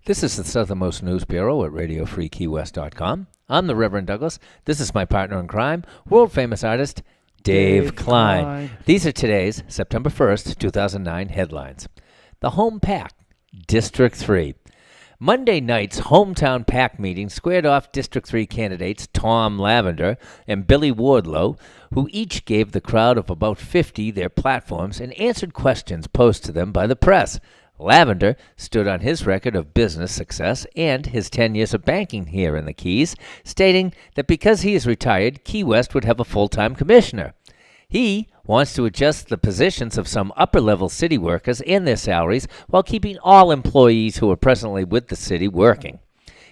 This is the Southernmost News Bureau at RadioFreeKeyWest.com. I'm the Reverend Douglas. This is my partner in crime, world-famous artist Dave Klein. These are today's, September 1st, 2009 headlines. The Home PAC, District 3. Monday night's hometown PAC meeting squared off District 3 candidates Tom Lavender and Billy Wardlow, who each gave the crowd of about 50 their platforms and answered questions posed to them by the press. Lavender stood on his record of business success and his 10 years of banking here in the Keys, stating that because he is retired, Key West would have a full-time commissioner. He wants to adjust the positions of some upper-level city workers and their salaries while keeping all employees who are presently with the city working.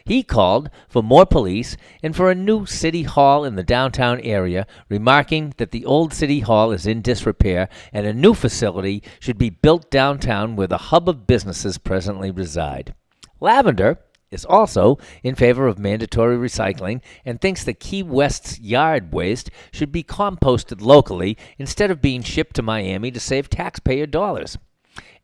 He called for more police and for a new city hall in the downtown area, remarking that the old city hall is in disrepair and a new facility should be built downtown where the hub of businesses presently reside. Lavender is also in favor of mandatory recycling and thinks that Key West's yard waste should be composted locally instead of being shipped to Miami to save taxpayer dollars.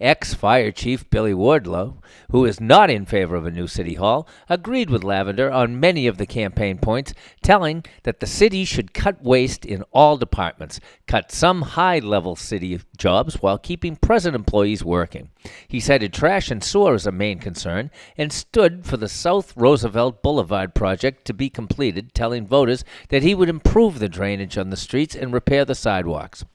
Ex-Fire Chief Billy Wardlow, who is not in favor of a new city hall, agreed with Lavender on many of the campaign points, telling that the city should cut waste in all departments, cut some high-level city jobs while keeping present employees working. He cited trash and sewer as a main concern and stood for the South Roosevelt Boulevard project to be completed, telling voters that he would improve the drainage on the streets and repair the sidewalks.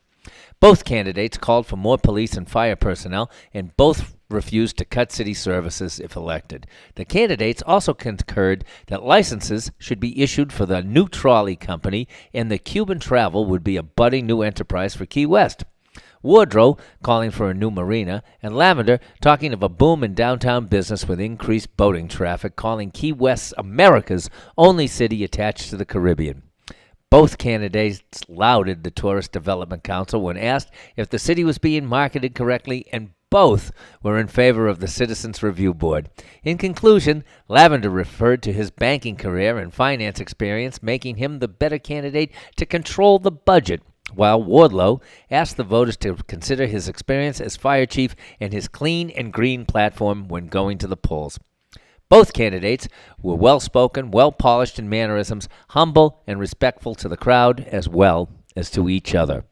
Both candidates called for more police and fire personnel, and both refused to cut city services if elected. The candidates also concurred that licenses should be issued for the new trolley company, and the Cuban Travel would be a budding new enterprise for Key West. Wardlow calling for a new marina, and Lavender talking of a boom in downtown business with increased boating traffic, calling Key West America's only city attached to the Caribbean. Both candidates lauded the Tourist Development Council when asked if the city was being marketed correctly, and both were in favor of the Citizens Review Board. In conclusion, Lavender referred to his banking career and finance experience, making him the better candidate to control the budget, while Wardlow asked the voters to consider his experience as fire chief and his clean and green platform when going to the polls. Both candidates were well-spoken, well-polished in mannerisms, humble and respectful to the crowd as well as to each other.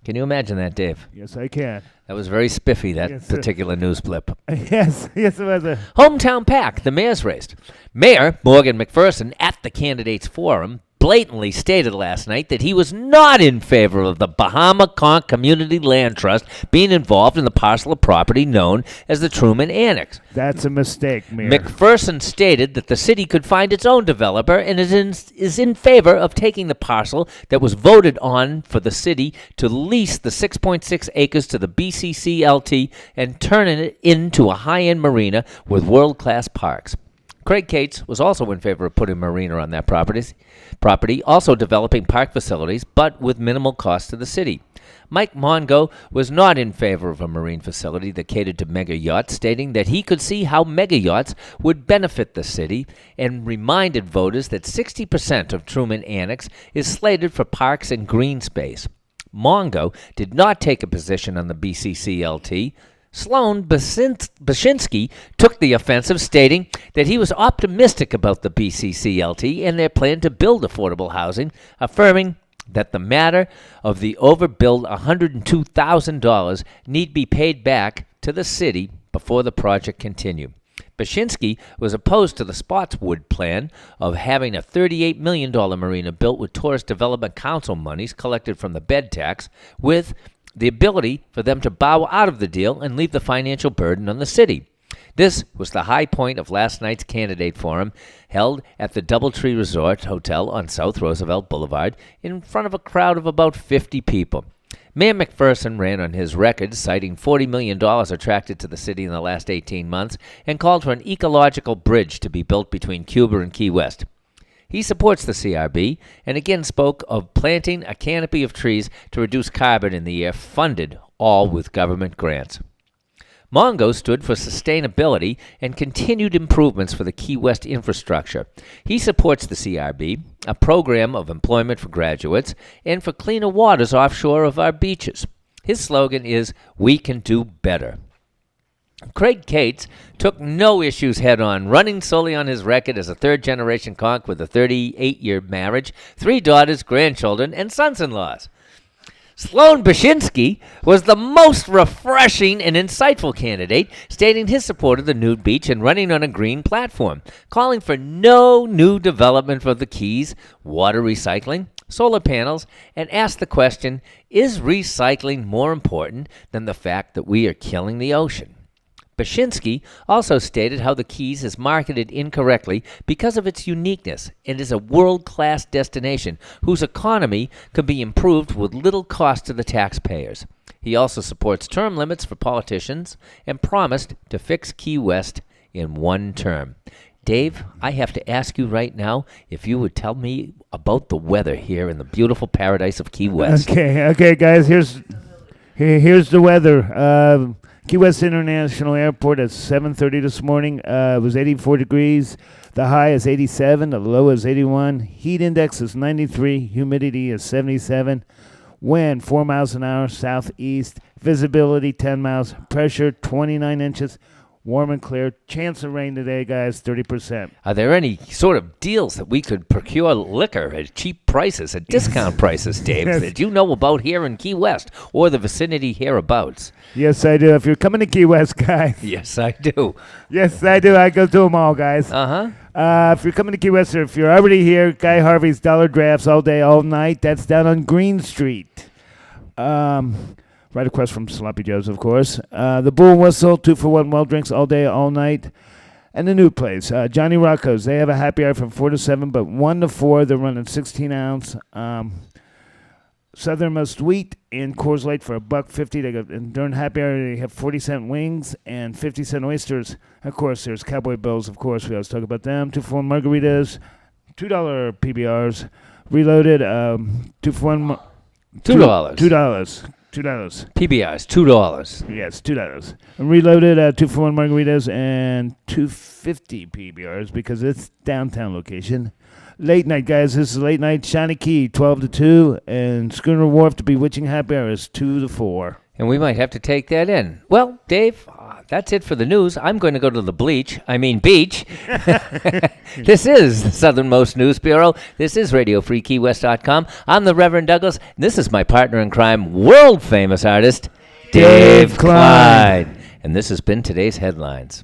Can you imagine that, Dave? Yes, I can. That was very spiffy, that particular news blip. Yes, it was a Hometown PAC, the mayor's race. Mayor Morgan McPherson at the candidates forum blatantly stated last night that he was not in favor of the Bahama Conch Community Land Trust being involved in the parcel of property known as the Truman Annex. That's a mistake, Mayor. McPherson stated that the city could find its own developer and is in favor of taking the parcel that was voted on for the city to lease the 6.6 acres to the BCCLT and turning it into a high-end marina with world-class parks. Craig Cates was also in favor of putting a marina on that property, also developing park facilities, but with minimal cost to the city. Mike Mongo was not in favor of a marine facility that catered to mega yachts, stating that he could see how mega yachts would benefit the city, and reminded voters that 60% of Truman Annex is slated for parks and green space. Mongo did not take a position on the BCCLT. Sloan Bashinsky took the offensive, stating that he was optimistic about the BCCLT and their plan to build affordable housing, affirming that the matter of the overbilled $102,000 need be paid back to the city before the project continued. Bashinsky was opposed to the Spotswood plan of having a $38 million marina built with Tourist Development Council monies collected from the bed tax, with the ability for them to bow out of the deal and leave the financial burden on the city. This was the high point of last night's candidate forum, held at the Doubletree Resort Hotel on South Roosevelt Boulevard in front of a crowd of about 50 people. Mayor McPherson ran on his record, citing $40 million attracted to the city in the last 18 months, and called for an ecological bridge to be built between Cuba and Key West. He supports the CRB and again spoke of planting a canopy of trees to reduce carbon in the air, funded all with government grants. Mongo stood for sustainability and continued improvements for the Key West infrastructure. He supports the CRB, a program of employment for graduates, and for cleaner waters offshore of our beaches. His slogan is, "We can do better." Craig Cates took no issues head-on, running solely on his record as a third-generation conch with a 38-year marriage, 3 daughters, grandchildren, and sons-in-laws. Sloan Bashinsky was the most refreshing and insightful candidate, stating his support of the nude beach and running on a green platform, calling for no new development for the Keys, water recycling, solar panels, and asked the question, is recycling more important than the fact that we are killing the ocean? Bashinsky also stated how the Keys is marketed incorrectly because of its uniqueness and is a world-class destination whose economy could be improved with little cost to the taxpayers. He also supports term limits for politicians and promised to fix Key West in one term. Dave, I have to ask you right now if you would tell me about the weather here in the beautiful paradise of Key West. Okay, guys. Here's the weather. Key West International Airport at 7:30 this morning. It was 84 degrees. The high is 87. The low is 81. Heat index is 93. Humidity is 77. Wind 4 miles an hour southeast. Visibility 10 miles. Pressure 29 inches. Warm and clear. Chance of rain today, guys, 30%. Are there any sort of deals that we could procure liquor at cheap prices, at discount prices, Dave, Yes. that you know about here in Key West or the vicinity hereabouts? Yes, I do. If you're coming to Key West, guys. Yes, I do. Yes, I do. I go to them all, guys. Uh-huh. If you're coming to Key West, or if you're already here, Guy Harvey's Dollar Drafts all day, all night. That's down on Green Street. Right across from Sloppy Joe's, of course. The Bull and Whistle, 2-for-1 well drinks all day, all night. And the new place, Johnny Rocco's. They have a happy hour from 4 to 7, but 1 to 4, they're running 16 ounce. Southernmost wheat and Coors Light for $1.50. They go, and during happy hour, they have 40-cent wings and 50-cent oysters. Of course, there's Cowboy Bills, of course. We always talk about them. 2-for-1 margaritas, $2 PBRs. Reloaded, 2-for-1. $2. $2. PBRs, $2. Yes, $2. And Reloaded 2-for-1 margaritas and $2.50 PBRs because it's downtown location. Late night, guys. This is late night. Shawnee Key, 12 to 2, and Schooner Wharf to Bewitching Happy Hour is 2 to 4. And we might have to take that in. Well, Dave, that's it for the news. I'm going to go to the beach. This is the Southernmost News Bureau. This is RadioFreeKeyWest.com. I'm the Reverend Douglas. This is my partner in crime, world-famous artist, Dave Klein. And this has been today's headlines.